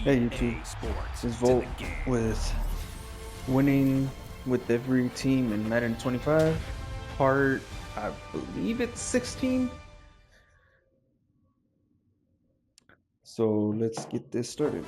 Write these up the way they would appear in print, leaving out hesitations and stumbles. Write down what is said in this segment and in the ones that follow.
Hey YouTube, this is Volt with winning with every team in Madden 25, part, I believe it's 16. So let's get this started.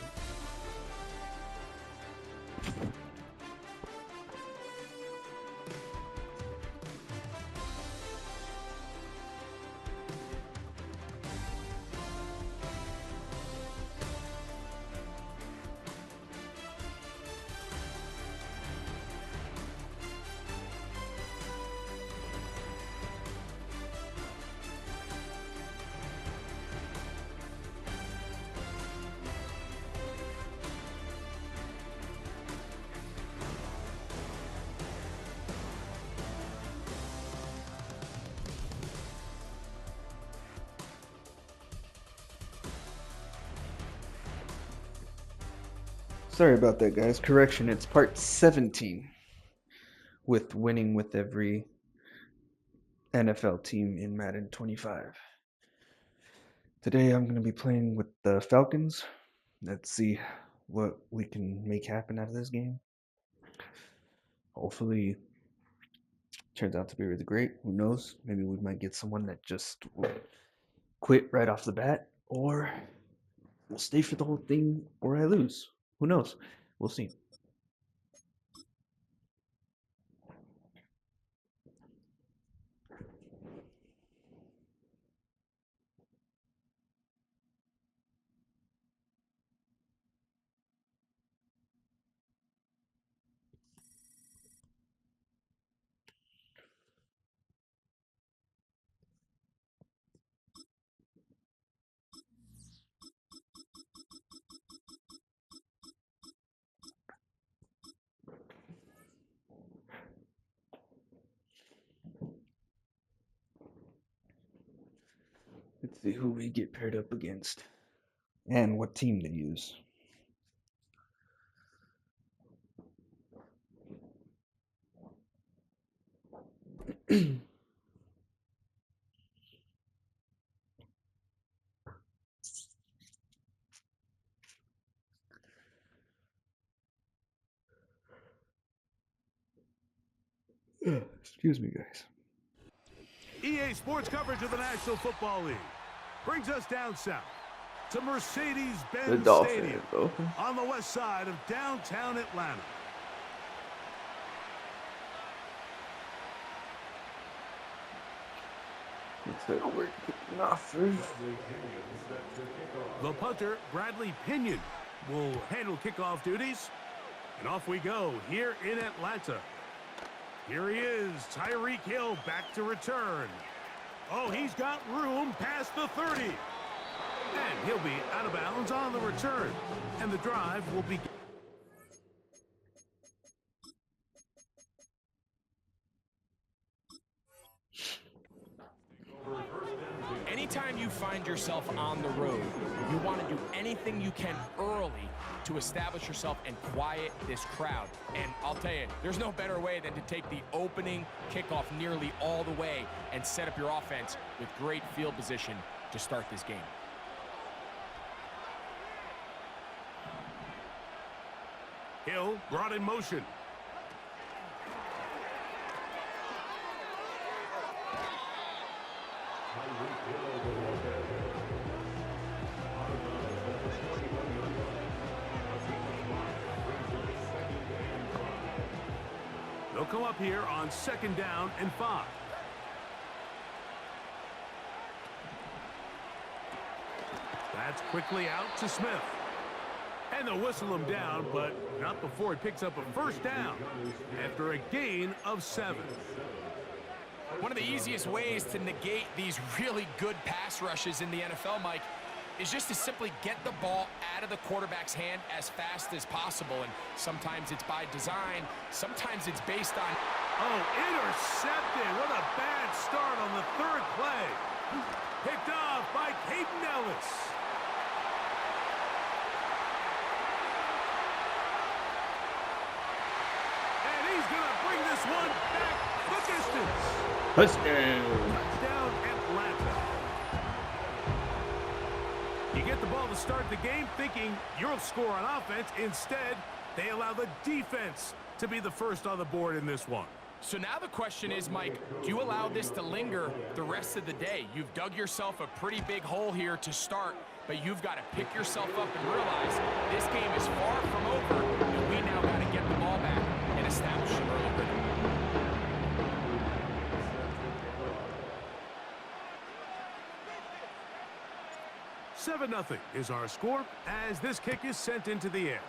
Sorry about that, guys. Correction, it's part 17 with winning with every NFL team in Madden 25. Today I'm going to be playing with the Falcons. Let's see what we can make happen out of this game. Hopefully turns out to be really great. Who knows? Maybe we might get someone that just will quit right off the bat, or we'll stay for the whole thing, or I lose. Who knows? We'll see. Let's see who we get paired up against and what team they use. Excuse me, guys. EA Sports coverage of the National Football League brings us down south to Mercedes-Benz Stadium on the west side of downtown Atlanta. Looks like we're kicking off first. The punter, Bradley Pinion, will handle kickoff duties. And off we go here in Atlanta. Here he is, Tyreek Hill back to return. Oh, he's got room past the 30. And he'll be out of bounds on the return. And the drive will begin. Anytime you find yourself on the road, you want to do anything you can early to establish yourself and quiet this crowd. And I'll tell you, there's no better way than to take the opening kickoff nearly all the way and set up your offense with great field position to start this game. Hill brought in motion. They'll come up here on 2nd down and 5. That's quickly out to Smith. And they'll whistle him down, but not before he picks up a 1st down after a gain of 7. One of the easiest ways to negate these really good pass rushes in the NFL, Mike, is just to simply get the ball out of the quarterback's hand as fast as possible. And sometimes it's by design, sometimes it's based on... Oh, intercepted. What a bad start on the 3rd play. Picked off by Caden Ellis. And he's going to bring this one back the distance. Touchdown, Atlanta. You get the ball to start the game thinking you'll score on offense. Instead, they allow the defense to be the first on the board in this one. So now the question is, Mike, do you allow this to linger the rest of the day? You've dug yourself a pretty big hole here to start, but you've got to pick yourself up and realize this game is far from over, and we now got to get the ball back and establish an early rhythm. 7-0 is our score as this kick is sent into the air.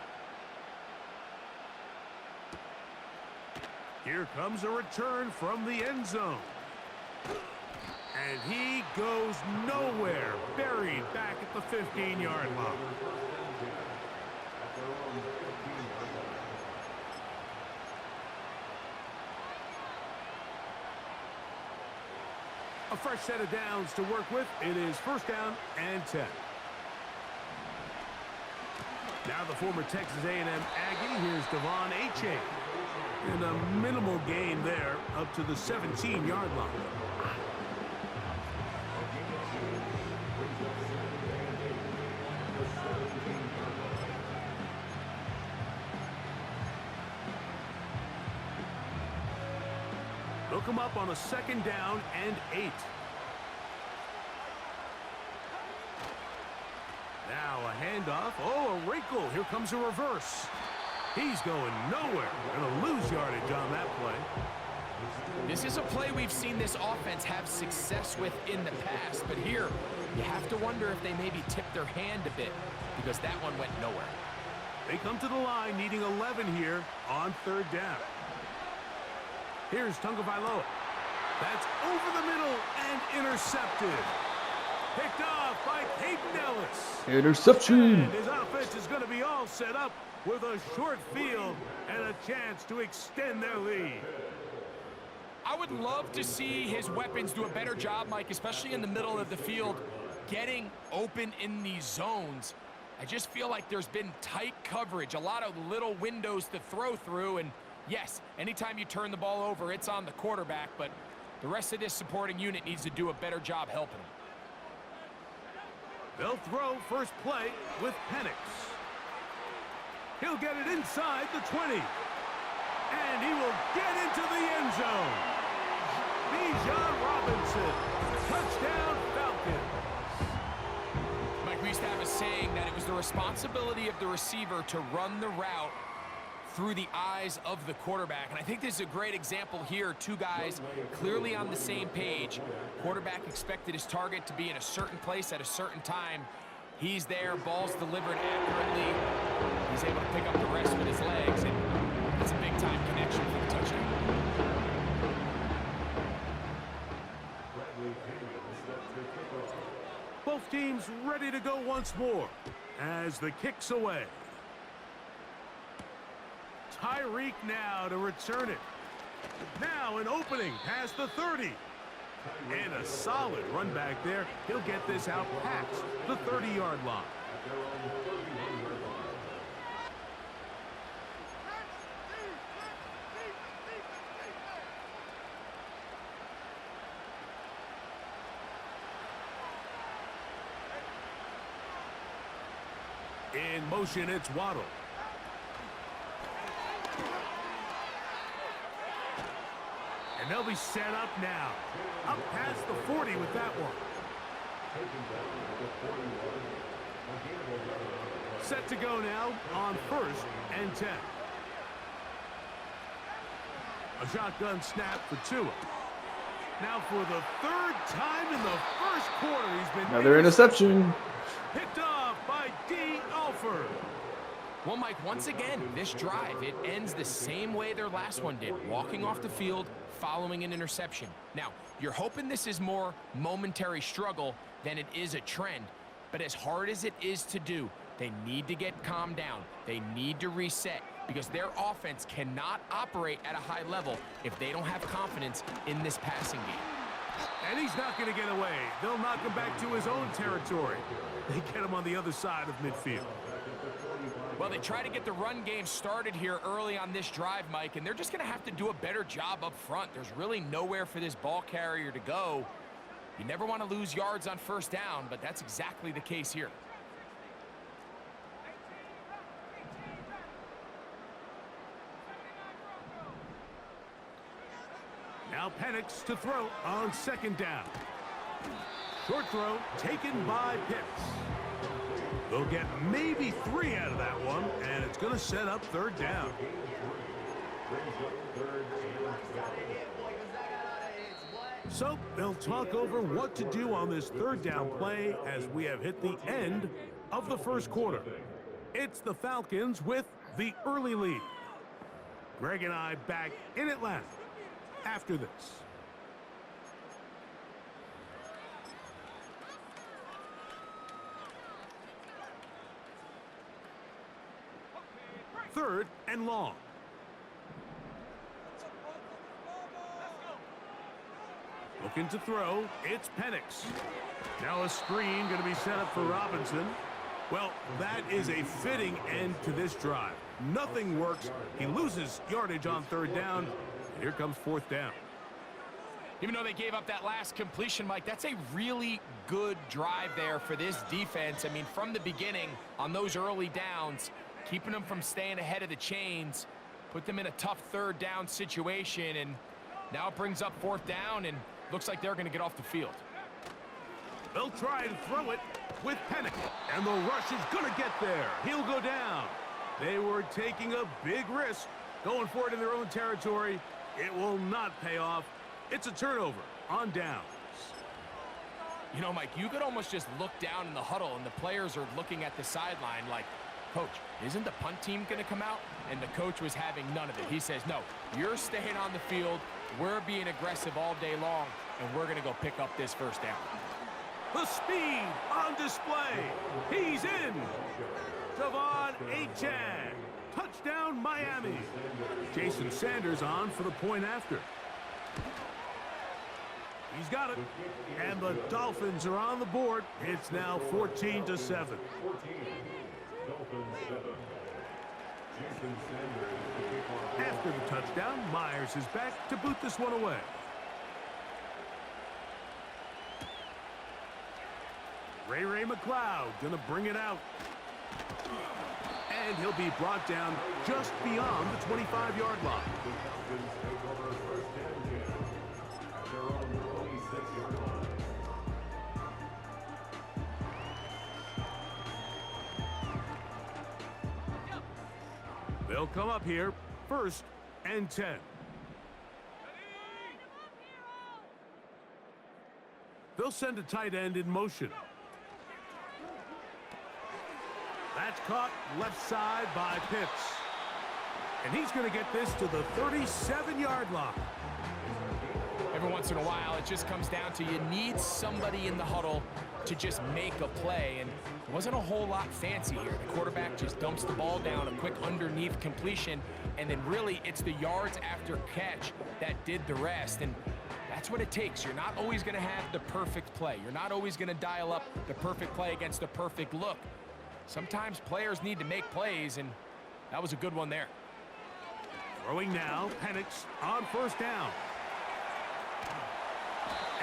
Here comes a return from the end zone. And he goes nowhere, buried back at the 15-yard line. A fresh set of downs to work with. It is first down and 10. Now the former Texas A&M Aggie. Here's Devon Achane. And a minimal gain there up to the 17-yard line. Hook him up on a second down and 8. Now a handoff. Oh, a wrinkle. Here comes a reverse. He's going nowhere. Going to lose yardage on that play. This is a play we've seen this offense have success with in the past, but here you have to wonder if they maybe tipped their hand a bit because that one went nowhere. They come to the line needing 11 here on third down. Here's Tagovailoa. That's over the middle and intercepted. Picked off by Peyton Ellis. Interception. And his offense is going to be all set up with a short field and a chance to extend their lead. I would love to see his weapons do a better job, Mike, especially in the middle of the field, getting open in these zones. I just feel like there's been tight coverage, a lot of little windows to throw through, and yes, anytime you turn the ball over, it's on the quarterback, but the rest of this supporting unit needs to do a better job helping him. They'll throw first play with Penix. He'll get it inside the 20. And he will get into the end zone. Bijan Robinson. Touchdown Falcons. Mike, we used to have a saying that it was the responsibility of the receiver to run the route through the eyes of the quarterback. And I think this is a great example here. Two guys clearly on the same page. Quarterback expected his target to be in a certain place at a certain time. He's there, ball's delivered accurately. He's able to pick up the rest with his legs, and it's a big-time connection for the touchdown. Both teams ready to go once more as the kick's away. Tyreek now to return it. Now an opening past the 30. And a solid run back there. He'll get this out past the 30-yard line. In motion, it's Waddle. And they'll be set up now. Up past the 40 with that one. Set to go now on first and 10. A shotgun snap for Tua. Now for the third time in the first quarter, he's been... Another interception. Picked off by D. Alford. Well, Mike, once again, this drive, it ends the same way their last one did, walking off the field, following an interception. Now, you're hoping this is more momentary struggle than it is a trend, but as hard as it is to do, they need to get calmed down. They need to reset because their offense cannot operate at a high level if they don't have confidence in this passing game. And he's not going to get away. They'll knock him back to his own territory. They get him on the other side of midfield. Well, they try to get the run game started here early on this drive, Mike, and they're just going to have to do a better job up front. There's really nowhere for this ball carrier to go. You never want to lose yards on first down, but that's exactly the case here. Now Penix to throw on second down. Short throw taken by Pitts. They'll get maybe 3 out of that one, and it's going to set up third down. So they'll talk over what to do on this third down play as we have hit the end of the first quarter. It's the Falcons with the early lead. Greg and I back in Atlanta after this. Third and long. Looking to throw, it's Penix. Now a screen going to be set up for Robinson. Well, that is a fitting end to this drive. Nothing works. He loses yardage on third down. And here comes fourth down. Even though they gave up that last completion, Mike, that's a really good drive there for this defense. I mean, from the beginning, on those early downs, keeping them from staying ahead of the chains, put them in a tough third down situation, and now it brings up fourth down, and looks like they're going to get off the field. They'll try and throw it with Penix, and the rush is going to get there. He'll go down. They were taking a big risk, going for it in their own territory. It will not pay off. It's a turnover on downs. You know, Mike, you could almost just look down in the huddle, and the players are looking at the sideline like, Coach, isn't the punt team going to come out? And the coach was having none of it. He says, no, you're staying on the field. We're being aggressive all day long, and we're going to go pick up this first down. The speed on display. He's in. Javon Achane. Touchdown, Miami. Jason Sanders on for the point after. He's got it. And the Dolphins are on the board. It's now 14-7. After the touchdown, Myers is back to boot this one away. Ray McLeod gonna bring it out. And he'll be brought down just beyond the 25-yard line. They'll come up here, 1st and 10. They'll send a tight end in motion. That's caught left side by Pitts. And he's going to get this to the 37-yard line. Every once in a while, it just comes down to you need somebody in the huddle to just make a play, and it wasn't a whole lot fancy here. The quarterback just dumps the ball down, a quick underneath completion, and then really it's the yards after catch that did the rest, and that's what it takes. You're not always going to have the perfect play. You're not always going to dial up the perfect play against the perfect look. Sometimes players need to make plays, and that was a good one there. Throwing now, Penix on 1st down.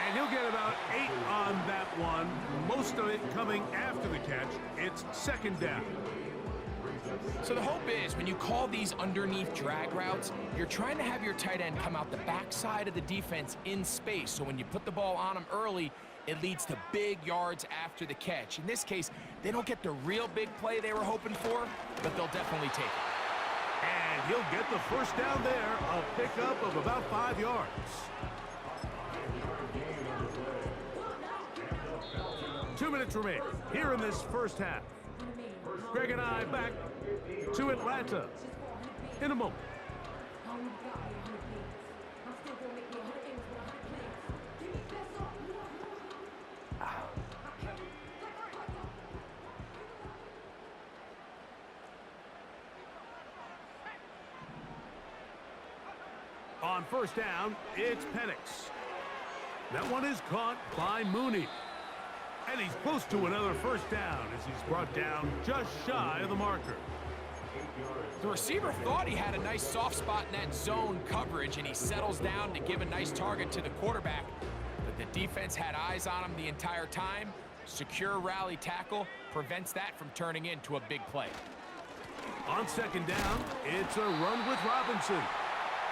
And he'll get about 8 on that one. Most of it coming after the catch. It's 2nd down. So the hope is when you call these underneath drag routes, you're trying to have your tight end come out the backside of the defense in space. So when you put the ball on him early, it leads to big yards after the catch. In this case, they don't get the real big play they were hoping for, but they'll definitely take it. And he'll get the 1st down there, a pickup of about 5 yards. 2 minutes remain here in this first half. Greg and I back to Atlanta in a moment. On 1st down, it's Penix. That one is caught by Mooney. And he's close to another 1st down as he's brought down just shy of the marker. The receiver thought he had a nice soft spot in that zone coverage, and he settles down to give a nice target to the quarterback. But the defense had eyes on him the entire time. Secure rally tackle prevents that from turning into a big play. On 2nd down, it's a run with Robinson.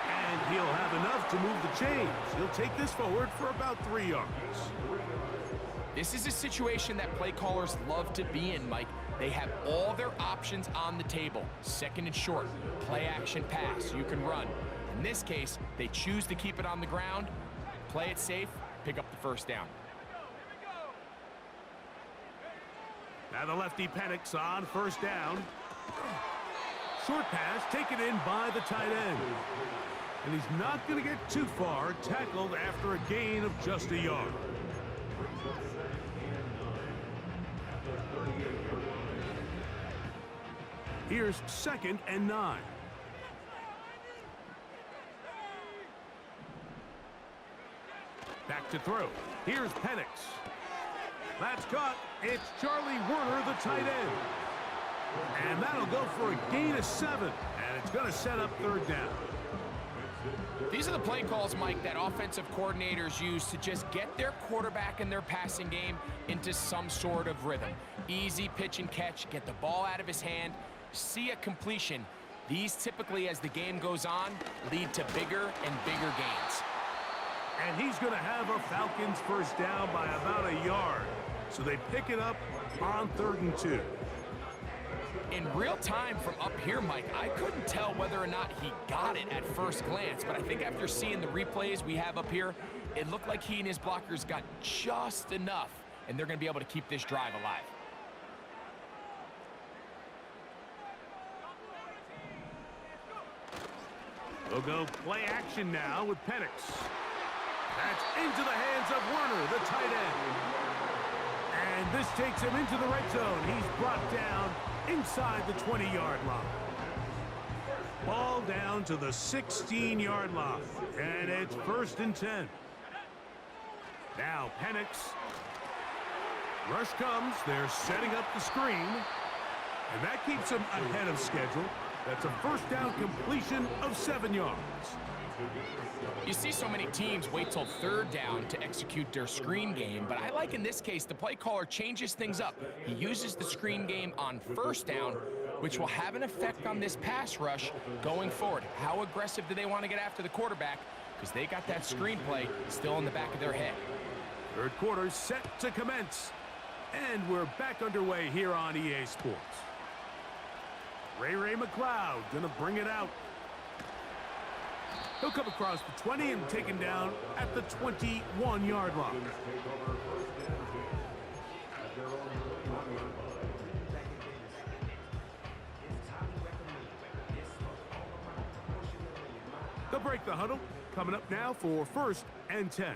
And he'll have enough to move the chains. He'll take this forward for about 3 yards. This is a situation that play callers love to be in, Mike. They have all their options on the table. Second and short, play action pass, you can run. In this case, they choose to keep it on the ground, play it safe, pick up the first down. Now the lefty Penix on first down. Short pass taken in by the tight end. And he's not going to get too far, tackled after a gain of just a yard. Here's 2nd and 9. Back to throw. Here's Penix. That's caught. It's Charlie Werner, the tight end. And that'll go for a gain of 7. And it's going to set up 3rd down. These are the play calls, Mike, that offensive coordinators use to just get their quarterback and their passing game into some sort of rhythm. Easy pitch and catch, get the ball out of his hand, see a completion. These typically, as the game goes on, lead to bigger and bigger gains. And he's going to have a Falcons first down by about a yard. So they pick it up on 3rd and 2. In real time from up here, Mike, I couldn't tell whether or not he got it at first glance, but I think after seeing the replays we have up here, it looked like he and his blockers got just enough, and they're going to be able to keep this drive alive. They'll go play action now with Penix. That's into the hands of Werner, the tight end. And this takes him into the red zone. He's brought down inside the 20-yard line. Ball down to the 16-yard line. And it's 1st and 10. Now Penix. Rush comes. They're setting up the screen. And that keeps him ahead of schedule. That's a first down completion of 7 yards. You see so many teams wait till 3rd down to execute their screen game, but I like in this case the play caller changes things up. He uses the screen game on 1st down, which will have an effect on this pass rush going forward. How aggressive do they want to get after the quarterback? Because they got that screen play still in the back of their head. 3rd quarter set to commence. And we're back underway here on EA Sports. Ray McLeod gonna bring it out. He'll come across the 20 and taken down at the 21-yard line. They'll break the huddle. Coming up now for 1st and 10.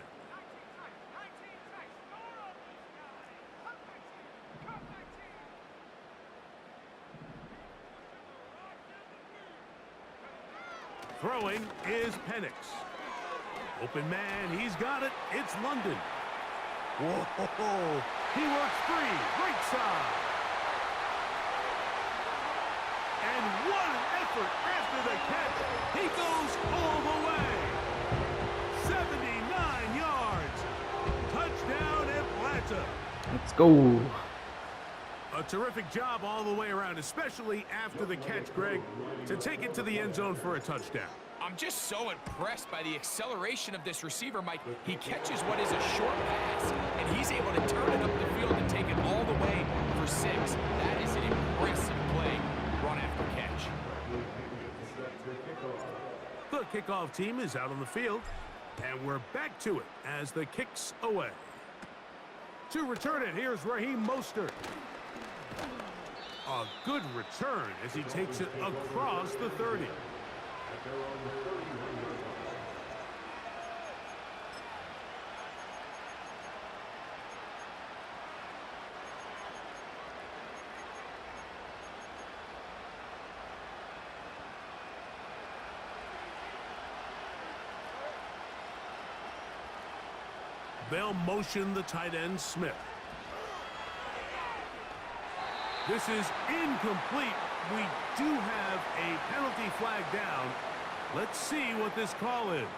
Throwing is Penix. Open man, he's got it. It's London. Whoa, he works free, right side. And what an effort after the catch. He goes all the way. 79 yards. Touchdown Atlanta. Let's go. A terrific job all the way around, especially after the catch, Greg, to take it to the end zone for a touchdown. I'm just so impressed by the acceleration of this receiver, Mike. He catches what is a short pass, and he's able to turn it up the field and take it all the way for 6. That is an impressive play, run after catch. The kickoff team is out on the field, and we're back to it as the kick's away. To return it, here's Raheem Mostert. A good return as he takes it across the 30. They'll motion the tight end Smith. This is incomplete. We do have a penalty flag down. Let's see what this call is.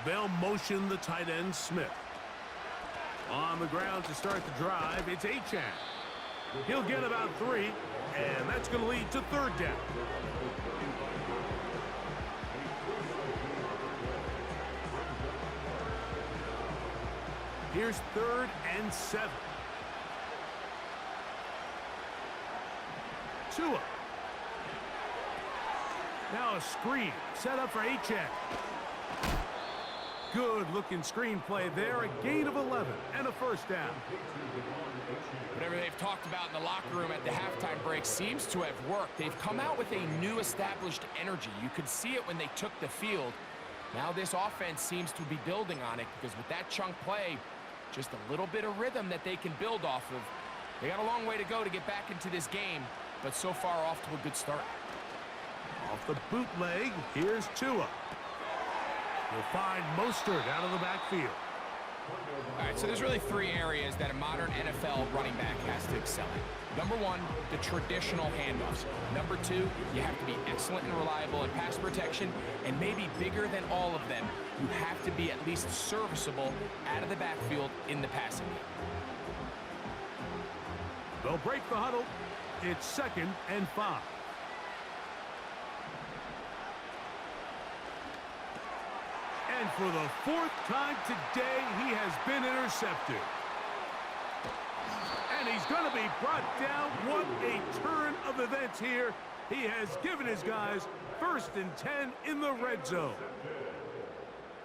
They'll motion the tight end Smith. On the ground to start the drive, it's Achane. He'll get about 3, and that's going to lead to third down. Here's 3rd and 7. Tua. Now a screen set up for Achane. Good-looking screenplay there. A gain of 11 and a first down. Whatever they've talked about in the locker room at the halftime break seems to have worked. They've come out with a new established energy. You could see it when they took the field. Now this offense seems to be building on it because with that chunk play, just a little bit of rhythm that they can build off of. They got a long way to go to get back into this game, but so far off to a good start. Off the bootleg, here's Tua. You'll find Mostert out of the backfield. All right, so there's really 3 areas that a modern NFL running back has to excel at. Number 1, the traditional handoffs. Number 2, you have to be excellent and reliable in pass protection, and maybe bigger than all of them, you have to be at least serviceable out of the backfield in the passing game. They'll break the huddle. It's 2nd and 5. And for the 4th time today, he has been intercepted. And he's going to be brought down. What a turn of events here. He has given his guys 1st and 10 in the red zone.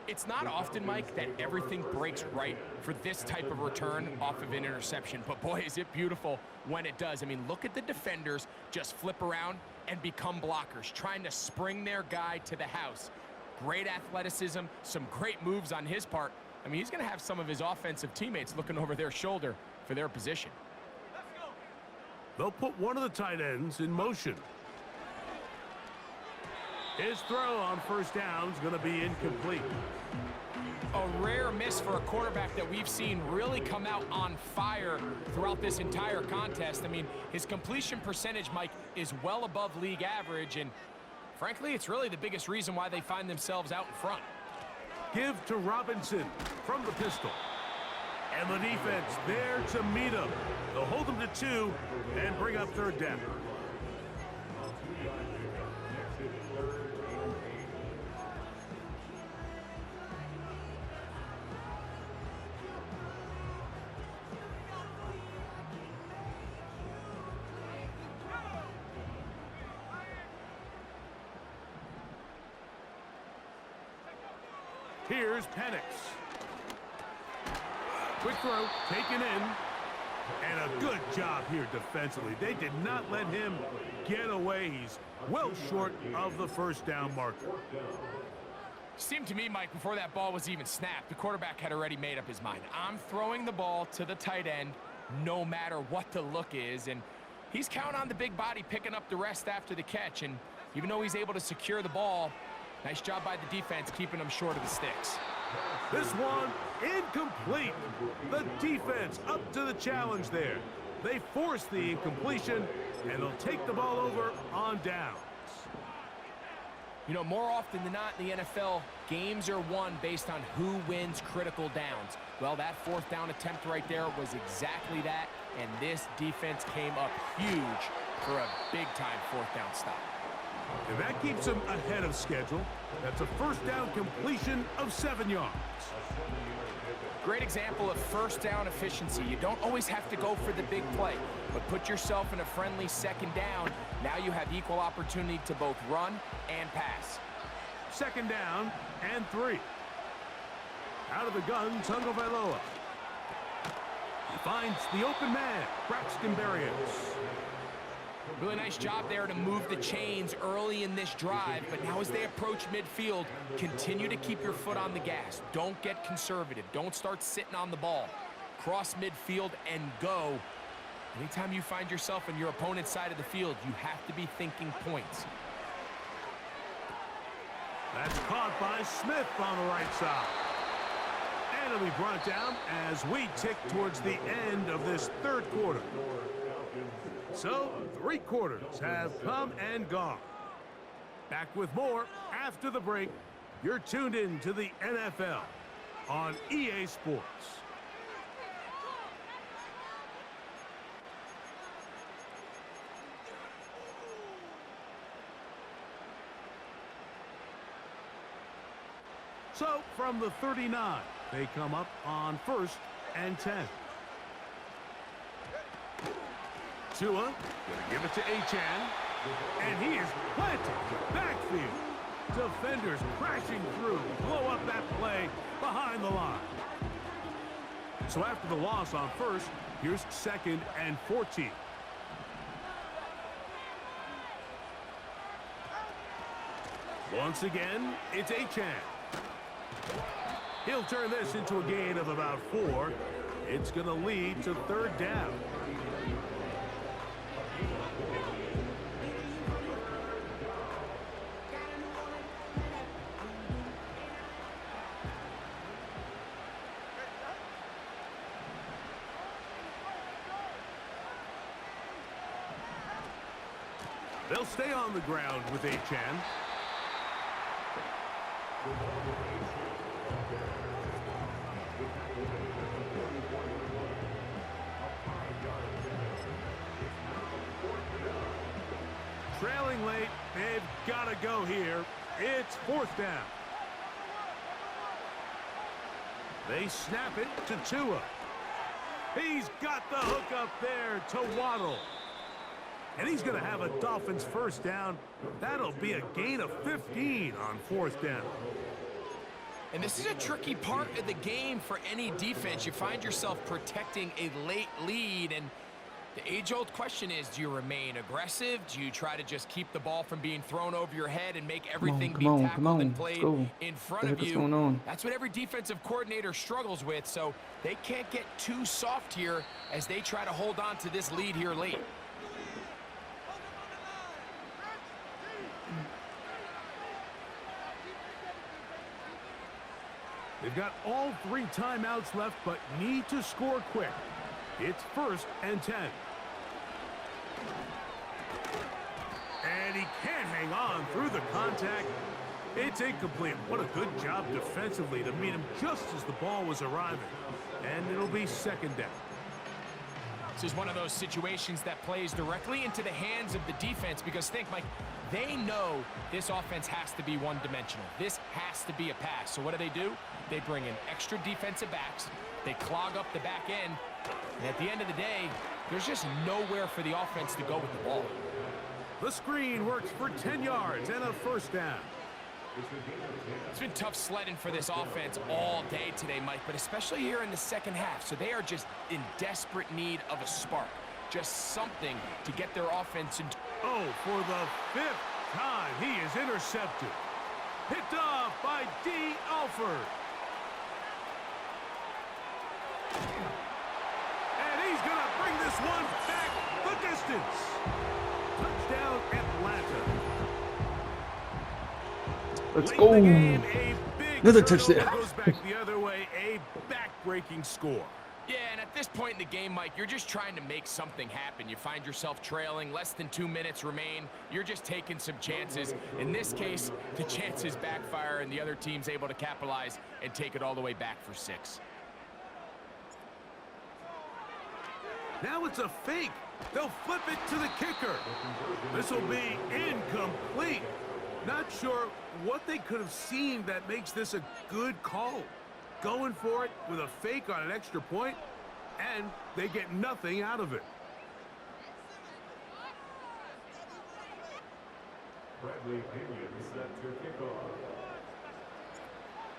It's not often, Mike, that everything breaks right for this type of return off of an interception. But boy, is it beautiful when it does. I mean, look at the defenders just flip around and become blockers, trying to spring their guy to the house. Great athleticism, some great moves on his part. I mean, he's going to have some of his offensive teammates looking over their shoulder for their position. They'll put one of the tight ends in motion. His throw on 1st down is going to be incomplete. A rare miss for a quarterback that we've seen really come out on fire throughout this entire contest. I mean, his completion percentage, Mike, is well above league average, and frankly, it's really the biggest reason why they find themselves out in front. Give to Robinson from the pistol. And the defense there to meet him. They'll hold him to 2 and bring up 3rd down. Here's Penix. Quick throw, taken in. And a good job here defensively. They did not let him get away. He's well short of the 1st down marker. Seemed to me, Mike, before that ball was even snapped, the quarterback had already made up his mind. I'm throwing the ball to the tight end no matter what the look is. And he's counting on the big body picking up the rest after the catch. And even though he's able to secure the ball, nice job by the defense keeping him short of the sticks. This one incomplete. The defense up to the challenge there. They force the incompletion, and they'll take the ball over on downs. You know, more often than not in the NFL, games are won based on who wins critical downs. Well, that 4th down attempt right there was exactly that, and this defense came up huge for a big-time 4th down stop. And that keeps him ahead of schedule. That's a 1st down completion of 7 yards. Great example of 1st down efficiency. You don't always have to go for the big play, but put yourself in a friendly 2nd down. Now you have equal opportunity to both run and pass. 2nd down and 3. Out of the gun, Tagovailoa. He finds the open man, Braxton Berrios. Really nice job there to move the chains early in this drive, but now as they approach midfield, continue to keep your foot on the gas. Don't get conservative. Don't start sitting on the ball. Cross midfield and go. Anytime you find yourself on your opponent's side of the field, you have to be thinking points. That's caught by Smith on the right side. And it'll be brought down as we tick towards the end of this 3rd quarter. So, 3 quarters have come and gone. Back with more after the break You're tuned in to the NFL on EA Sports. So, from the 39, they come up on 1st and 10. Tua, gonna give it to Achane, and he is planted in the backfield. Defenders crashing through, blow up that play behind the line. So after the loss on 1st, here's 2nd and 14. Once again, it's Achane. He'll turn this into a gain of about 4. It's going to lead to 3rd down. They'll stay on the ground with Achane. Trailing late, they've got to go here. It's 4th down. They snap it to Tua. He's got the hook up there to Waddle. And he's going to have a Dolphins 1st down. That'll be a gain of 15 on 4th down. And this is a tricky part of the game for any defense. You find yourself protecting a late lead, and the age-old question is, do you remain aggressive? Do you try to just keep the ball from being thrown over your head and make everything be tackled and played in front of you? That's what every defensive coordinator struggles with, so they can't get too soft here as they try to hold on to this lead here late. They've got all 3 timeouts left, but need to score quick. It's 1st and 10. And he can't hang on through the contact. It's incomplete. What a good job defensively to meet him just as the ball was arriving. And it'll be 2nd down. This is one of those situations that plays directly into the hands of the defense, because think, Mike, they know this offense has to be one-dimensional. This has to be a pass. So what do? They bring in extra defensive backs. They clog up the back end. And at the end of the day, there's just nowhere for the offense to go with the ball. The screen works for 10 yards and a 1st down. It's been tough sledding for this offense all day today, Mike, but especially here in the 2nd half. So they are just in desperate need of a spark. Just something to get their offense into. Oh, for the 5th time, he is intercepted. Picked off by D. Alford. And he's going to bring this one back the distance. Touchdown, Atlanta. Let's go. Another touchdown. Goes back the other way, a back-breaking score. Yeah, and at this point in the game, Mike, you're just trying to make something happen. You find yourself trailing, less than 2 minutes remain. You're just taking some chances. In this case, the chances backfire, and the other team's able to capitalize and take it all the way back for 6. Now it's a fake. They'll flip it to the kicker. This will be incomplete. Not sure what they could have seen that makes this a good call. Going for it with a fake on an extra point, and they get nothing out of it.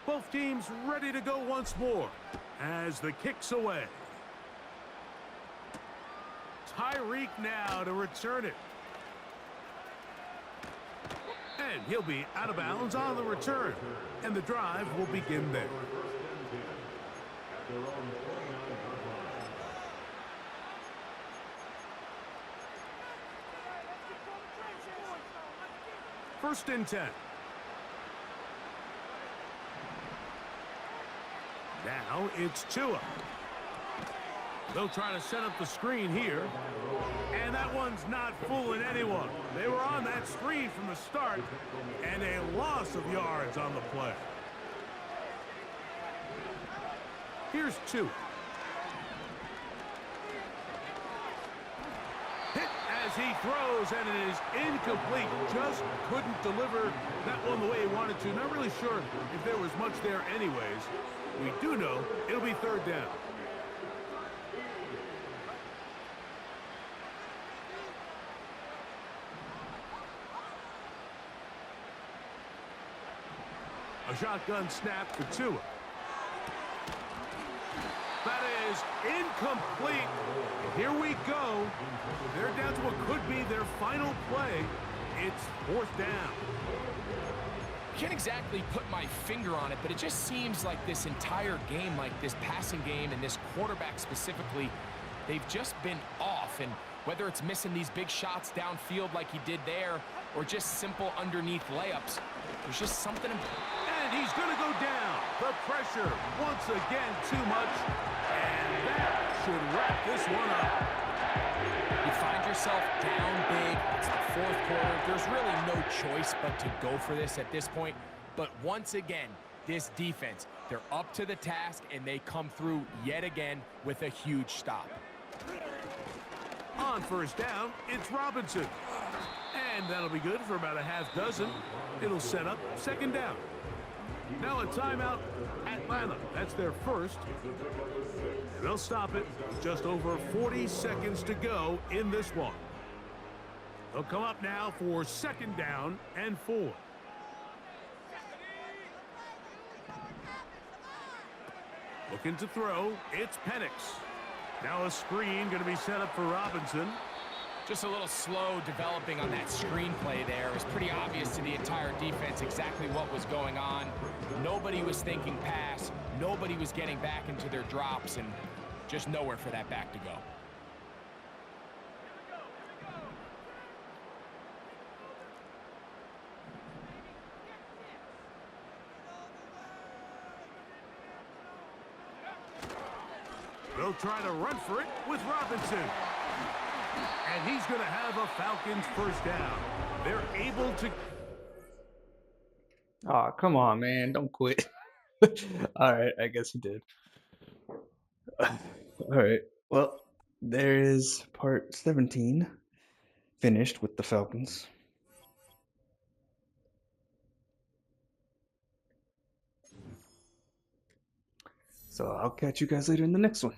Both teams ready to go once more as the kick's away. Tyreek now to return it. And he'll be out of bounds on the return. And the drive will begin there. First and 10. Now it's Tua. They'll try to set up the screen here. And that one's not fooling anyone. They were on that screen from the start, and a loss of yards on the play. Here's 2. Hit as he throws, and it is incomplete. Just couldn't deliver that one the way he wanted to. Not really sure if there was much there anyways. We do know it'll be 3rd down. A shotgun snap for Tua. That is incomplete. And here we go. They're down to what could be their final play. It's 4th down. Can't exactly put my finger on it, but it just seems like this entire game, like this passing game and this quarterback specifically, they've just been off. And whether it's missing these big shots downfield like he did there or just simple underneath layups, there's just something. And he's going to go down. The pressure once again too much. And that should wrap this one up. You find yourself down big. It's the 4th quarter. There's really no choice but to go for this at this point. But once again, this defense, they're up to the task, and they come through yet again with a huge stop. On 1st down, it's Robinson. And that'll be good for about a half dozen. It'll set up 2nd down. Now a timeout, Atlanta. That's their first. And they'll stop it. Just over 40 seconds to go in this one. They'll come up now for 2nd down and 4. Looking to throw, it's Penix. Now a screen going to be set up for Robinson. Just a little slow developing on that screenplay there. It was pretty obvious to the entire defense exactly what was going on. Nobody was thinking pass. Nobody was getting back into their drops, and just nowhere for that back to go. They'll try to run for it with Robinson. And he's going to have a Falcons 1st down. They're able to... Aw, come on, man. Don't quit. All right, I guess he did. All right. Well, there is part 17 finished with the Falcons. So I'll catch you guys later in the next one.